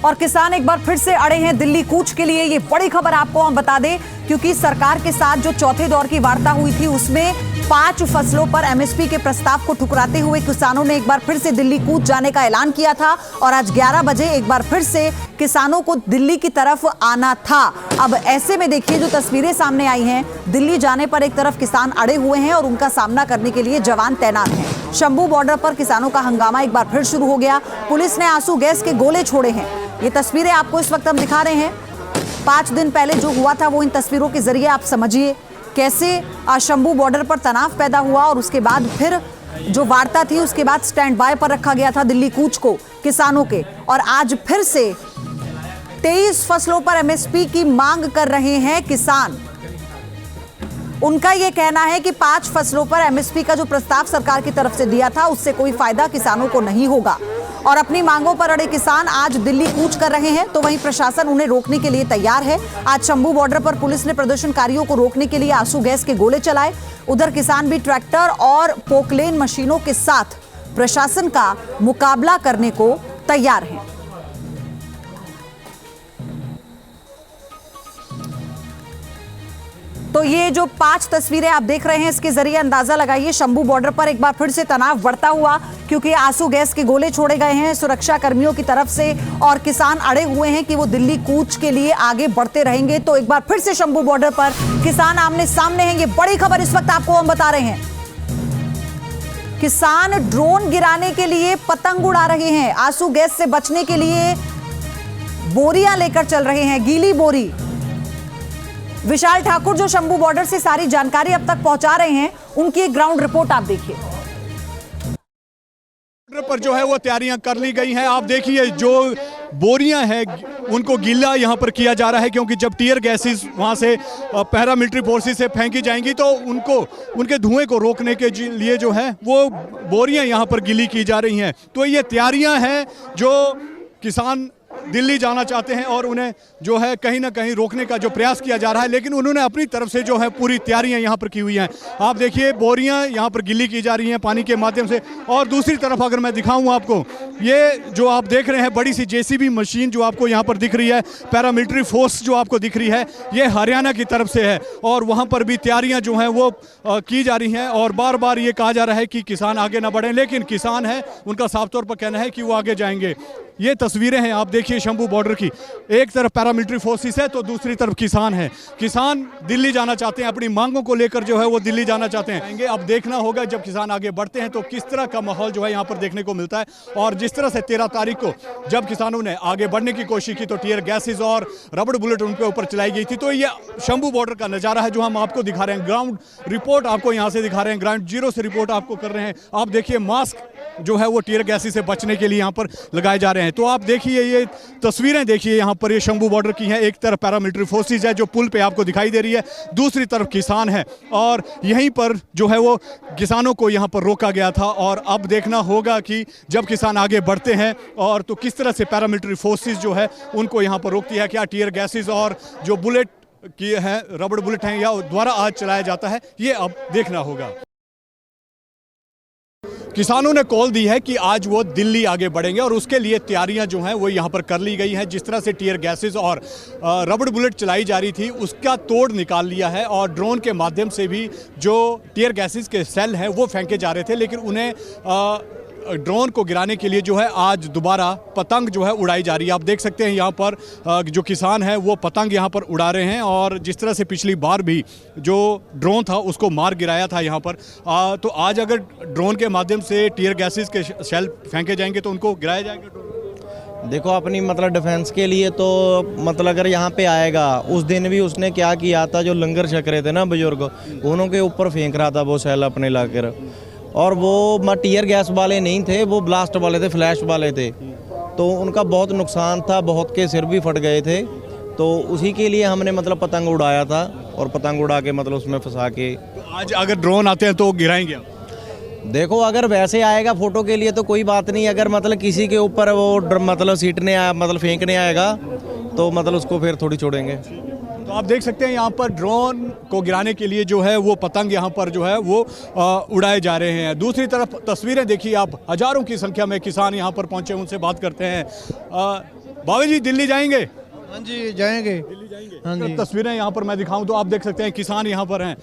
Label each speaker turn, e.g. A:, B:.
A: और किसान एक बार फिर से अड़े हैं दिल्ली कूच के लिए। ये बड़ी खबर आपको हम बता दें, क्योंकि सरकार के साथ जो चौथे दौर की वार्ता हुई थी उसमें 5 फसलों पर एमएसपी के प्रस्ताव को ठुकराते हुए किसानों ने एक बार फिर से दिल्ली कूच जाने का ऐलान किया था और आज 11 बजे एक बार फिर से किसानों को दिल्ली की तरफ आना था। अब ऐसे में देखिए जो तस्वीरें सामने आई हैं, दिल्ली जाने पर एक तरफ किसान अड़े हुए हैं और उनका सामना करने के लिए जवान तैनात हैं। शंभू बॉर्डर पर किसानों का हंगामा एक बार फिर शुरू हो गया। पुलिस ने आंसू गैस के गोले छोड़े हैं। ये तस्वीरें आपको इस वक्त हम दिखा रहे हैं। 5 दिन पहले जो हुआ था वो इन तस्वीरों के जरिए आप समझिए कैसे शंभू बॉर्डर पर तनाव पैदा हुआ और उसके बाद फिर जो वार्ता थी उसके बाद स्टैंड बाय पर रखा गया था दिल्ली कूच को किसानों के। और आज फिर से 23 फसलों पर एमएसपी की मांग कर रहे हैं किसान। उनका यह कहना है कि 5 फसलों पर एमएसपी का जो प्रस्ताव सरकार की तरफ से दिया था उससे कोई फायदा किसानों को नहीं होगा और अपनी मांगों पर अड़े किसान आज दिल्ली कूच कर रहे हैं। तो वहीं प्रशासन उन्हें रोकने के लिए तैयार है। आज शंभू बॉर्डर पर पुलिस ने प्रदर्शनकारियों को रोकने के लिए आंसू गैस के गोले चलाए। उधर किसान भी ट्रैक्टर और पोकलेन मशीनों के साथ प्रशासन का मुकाबला करने को तैयार हैं। तो ये जो 5 तस्वीरें आप देख रहे हैं इसके जरिए अंदाजा लगाइए शंभू बॉर्डर पर एक बार फिर से तनाव बढ़ता हुआ, क्योंकि आंसू गैस के गोले छोड़े गए हैं सुरक्षा कर्मियों की तरफ से और किसान अड़े हुए हैं कि वो दिल्ली कूच के लिए आगे बढ़ते रहेंगे। तो एक बार फिर से शंभू बॉर्डर पर किसान आमने सामने हैं। ये बड़ी खबर इस वक्त आपको हम बता रहे हैं। किसान ड्रोन गिराने के लिए पतंग उड़ा रहे हैं। आंसू गैस से बचने के लिए बोरियां लेकर चल रहे हैं, गीली बोरी। विशाल ठाकुर जो शंभू बॉर्डर से सारी जानकारी अब तक पहुंचा रहे हैं, उनकी एक ग्राउंड रिपोर्ट आप देखिए।
B: पर जो है वो तैयारियां कर ली गई हैं। आप देखिए जो बोरियां हैं उनको गीला यहां पर किया जा रहा है, क्योंकि जब टीयर गैसेस वहां से पैरामिलिट्री फोर्सेस से फेंकी जाएंगी तो उनके धुएं को रोकने के लिए जो है वो बोरियां यहां पर गीली की जा रही हैं। तो ये तैयारियां हैं जो किसान दिल्ली जाना चाहते हैं और उन्हें जो है कहीं ना कहीं रोकने का जो प्रयास किया जा रहा है, लेकिन उन्होंने अपनी तरफ से जो है पूरी तैयारियां यहां पर की हुई हैं। आप देखिए बोरियां यहां पर गिल्ली की जा रही हैं पानी के माध्यम से। और दूसरी तरफ अगर मैं दिखाऊं आपको, ये जो आप देख रहे हैं बड़ी सी जेसीबी मशीन जो आपको यहां पर दिख रही है, पैरामिलिट्री फोर्स जो आपको दिख रही है, ये हरियाणा की तरफ से है और वहां पर भी तैयारियां जो हैं वो की जा रही हैं। और बार बार ये कहा जा रहा है कि किसान आगे ना बढ़ें, लेकिन किसान है उनका साफ तौर पर कहना है कि वो आगे जाएंगे। ये तस्वीरें हैं आप देखिए शंभू बॉर्डर की। एक तरफ पैरामिलिट्री फोर्सेस है तो दूसरी तरफ किसान है। किसान दिल्ली जाना चाहते हैं, अपनी मांगों को लेकर जो है वो दिल्ली जाना चाहते हैं। अब देखना होगा जब किसान आगे बढ़ते हैं तो किस तरह का माहौल जो है यहाँ पर देखने को मिलता है। और जिस तरह से 13 तारीख को जब किसानों ने आगे बढ़ने की कोशिश की तो टीयर गैसेज और रबड़ बुलेट उनके ऊपर चलाई गई थी। तो ये शंभू बॉर्डर का नजारा है जो हम आपको दिखा रहे हैं। ग्राउंड रिपोर्ट आपको यहाँ से दिखा रहे हैं, ग्राउंड जीरो से रिपोर्ट आपको कर रहे हैं। आप देखिए मास्क जो है वो टीयर गैसेज से बचने के लिए यहाँ पर लगाए जा रहे हैं। तो आप देखिए ये तस्वीरें देखिए यहाँ पर, ये शंभू बॉर्डर की हैं। एक तरफ पैरामिलिट्री फोर्सेस है जो पुल पे आपको दिखाई दे रही है, दूसरी तरफ किसान है और यहीं पर जो है वो किसानों को यहाँ पर रोका गया था। और अब देखना होगा कि जब किसान आगे बढ़ते हैं और तो किस तरह से पैरामिलिट्री फोर्सेस जो है उनको यहाँ पर रोकती है। क्या टीयर गैसेज और जो बुलेट की है, रबड़ बुलेट हैं, या द्वारा आज चलाया जाता है, ये अब देखना होगा। किसानों ने कॉल दी है कि आज वो दिल्ली आगे बढ़ेंगे और उसके लिए तैयारियां जो हैं वो यहाँ पर कर ली गई हैं। जिस तरह से टीयर गैसेस और रबड़ बुलेट चलाई जा रही थी उसका तोड़ निकाल लिया है और ड्रोन के माध्यम से भी जो टीयर गैसेस के सेल हैं वो फेंके जा रहे थे, लेकिन उन्हें ड्रोन को गिराने के लिए जो है आज दोबारा पतंग जो है उड़ाई जा रही है। आप देख सकते हैं यहाँ पर जो किसान है वो पतंग यहाँ पर उड़ा रहे हैं और जिस तरह से पिछली बार भी जो ड्रोन था उसको मार गिराया था यहाँ पर, तो आज अगर ड्रोन के माध्यम से टीयर गैसेस के शेल फेंके जाएंगे तो उनको गिराया जाएगा।
C: देखो अपनी मतलब डिफेंस के लिए तो मतलब अगर यहाँ पे आएगा, उस दिन भी उसने क्या किया था, जो लंगर छक रहे थे ना बुजुर्ग, उन्हों के ऊपर फेंक रहा था वो सेल अपने लाकर। और वो टीयर गैस वाले नहीं थे, वो ब्लास्ट वाले थे, फ्लैश वाले थे। तो उनका बहुत नुकसान था, बहुत के सिर भी फट गए थे। तो उसी के लिए हमने मतलब पतंग उड़ाया था और पतंग उड़ा के मतलब उसमें फंसा के।
B: तो आज अगर ड्रोन आते हैं तो गिराएंगे आप?
C: देखो अगर वैसे आएगा फोटो के लिए तो कोई बात नहीं, अगर मतलब किसी के ऊपर वो मतलब सीटने आया, मतलब फेंकने आएगा तो मतलब उसको फिर थोड़ी छोड़ेंगे।
B: तो आप देख सकते हैं यहाँ पर ड्रोन को गिराने के लिए जो है वो पतंग यहाँ पर जो है वो उड़ाए जा रहे हैं। दूसरी तरफ तस्वीरें देखिए आप, हजारों की संख्या में किसान यहाँ पर पहुँचे, उनसे बात करते हैं। बाबा जी दिल्ली जाएंगे?
D: हाँ जी जाएंगे।
B: दिल्ली जाएंगे।
D: हाँ जी।
B: तस्वीरें यहाँ पर मैं दिखाऊं तो आप देख सकते हैं किसान यहाँ पर हैं।